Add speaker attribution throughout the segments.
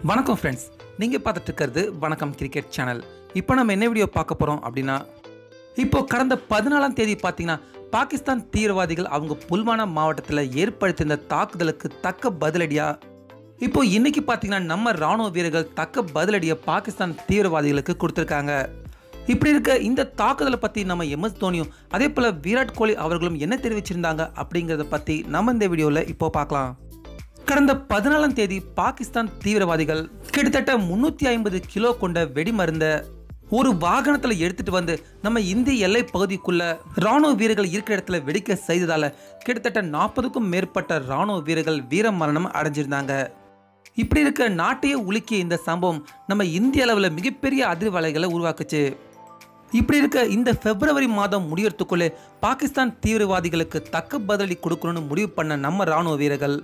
Speaker 1: வணக்கம் ஃப்ரெண்ட்ஸ், நீங்கள் பார்த்துட்டு இருக்கிறது வணக்கம் கிரிக்கெட் சேனல். இப்போ நம்ம என்ன வீடியோ பார்க்க போகிறோம் அப்படின்னா, இப்போ கடந்த 14ஆம் தேதி பார்த்தீங்கன்னா பாகிஸ்தான் தீவிரவாதிகள் அவங்க புல்வானா மாவட்டத்தில் ஏற்படுத்தியிருந்த தாக்குதலுக்கு தக்க பதிலடியாக இப்போ இன்னைக்கு பார்த்தீங்கன்னா நம்ம ராணுவ வீரர்கள் தக்க பதிலடியை பாகிஸ்தான் தீவிரவாதிகளுக்கு கொடுத்துருக்காங்க. இப்படி இருக்க இந்த தாக்குதலை பற்றி நம்ம எம்எஸ் தோனியும் அதே போல் விராட் கோலி அவர்களும் என்ன தெரிவிச்சிருந்தாங்க அப்படிங்கிறத பற்றி நம்ம இந்த வீடியோவில் இப்போ பார்க்கலாம். கடந்த 14ஆம் தேதி பாகிஸ்தான் தீவிரவாதிகள் கிட்டத்தட்ட 350 கிலோ கொண்ட வெடிமருந்த ஒரு வாகனத்தில் எடுத்துட்டு வந்து நம்ம இந்திய எல்லை பகுதிக்குள்ள ராணுவ வீரர்கள் இருக்கிற இடத்துல வெடிக்க செய்ததால கிட்டத்தட்ட 40க்கும் மேற்பட்ட ராணுவ வீரர்கள் வீர மரணம் அடைஞ்சிருந்தாங்க. இப்படி இருக்க நாட்டையே உலுக்கிய இந்த சம்பவம் நம்ம இந்திய அளவில் மிகப்பெரிய அதிர்வலைகளை உருவாக்குச்சு. இப்படி இருக்க இந்த பிப்ரவரி மாதம் முடியறதுக்குள்ளே பாகிஸ்தான் தீவிரவாதிகளுக்கு தக்க பதிலடி கொடுக்கணும்னு முடிவு பண்ண நம்ம ராணுவ வீரர்கள்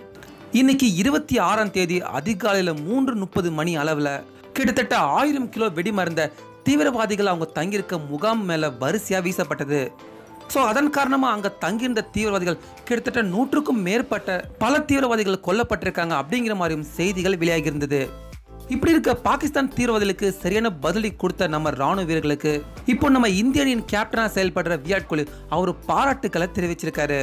Speaker 1: இன்னைக்கு 26ஆம் தேதி அதிகாலையில் 3:30 மணி அளவில் கிட்டத்தட்ட 1000 கிலோ வெடிமருந்த தீவிரவாதிகள் அவங்க தங்கியிருக்க முகாம் மேலே வரிசையாக வீசப்பட்டது. ஸோ அதன் காரணமாக அங்கே தங்கியிருந்த தீவிரவாதிகள் கிட்டத்தட்ட 100க்கும் மேற்பட்ட பல தீவிரவாதிகள் கொல்லப்பட்டிருக்காங்க அப்படிங்கிற மாதிரியும் செய்திகள் வெளியாகியிருந்தது. இப்படி இருக்க பாகிஸ்தான் தீவிரவாதிகளுக்கு சரியான பதிலடி கொடுத்த நம்ம ராணுவ வீரர்களுக்கு இப்போ நம்ம இந்திய அணியின் கேப்டனாக செயல்படுற விராட் கோலி அவர் பாராட்டுக்களை தெரிவிச்சிருக்காரு.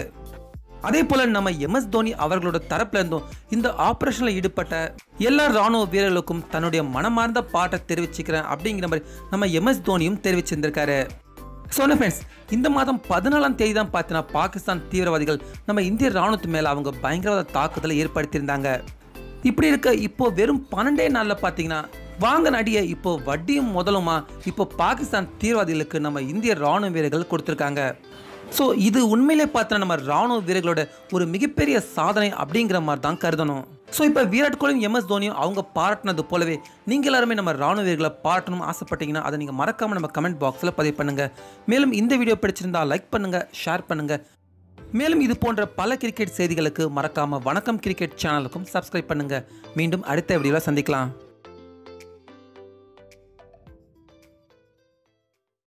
Speaker 1: அதே போல நம்ம எம்எஸ் தோனி அவர்களோட தரப்புல இருந்தும் இந்த ஆபரேஷன்ல ஈடுபட்ட எல்லா ராணுவ வீரர்களுக்கும் தன்னுடைய மனமார்ந்த பாட்டை தெரிவிச்சுக்கிறேன் அப்படிங்கிற மாதிரி நம்ம எம்எஸ் தோனியும் தெரிவிச்சிருந்திருக்காரு. சொன்ன ஃப்ரெண்ட்ஸ், இந்த மாதம் 14ஆம் தேதி தான் பார்த்தீங்கன்னா பாகிஸ்தான் தீவிரவாதிகள் நம்ம இந்திய ராணுவத்து மேல அவங்க பயங்கரவாத தாக்குதலை ஏற்படுத்தியிருந்தாங்க. இப்படி இருக்க இப்போ வெறும் 12 நாளில் பார்த்தீங்கன்னா வாங்க நடிய இப்போ வட்டியும் முதலுமா இப்போ பாகிஸ்தான் தீவிரவாதிகளுக்கு நம்ம இந்திய ராணுவ வீரர்கள் கொடுத்துருக்காங்க. ஸோ இது உண்மையிலே பார்த்தா நம்ம ராணுவ வீரர்களோட ஒரு மிகப்பெரிய சாதனை அப்படிங்கிற மாதிரி தான் கருதணும். ஸோ இப்போ விராட் கோலியும் எம்எஸ் தோனியும் அவங்க பாராட்டினது போலவே நீங்கள் எல்லாருமே நம்ம ராணுவ வீரர்களை பாராட்டணும் ஆசைப்பட்டீங்கன்னா அதை நீங்கள் மறக்காமல் நம்ம கமெண்ட் பாக்ஸில் பதிவு பண்ணுங்கள். மேலும் இந்த வீடியோ பிடிச்சிருந்தா லைக் பண்ணுங்கள், ஷேர் பண்ணுங்கள். மேலும் இது போன்ற பல கிரிக்கெட் செய்திகளுக்கு மறக்காமல் வணக்கம் கிரிக்கெட் சேனலுக்கும் சப்ஸ்கிரைப் பண்ணுங்கள். மீண்டும் அடுத்த வீடியோவில் சந்திக்கலாம்.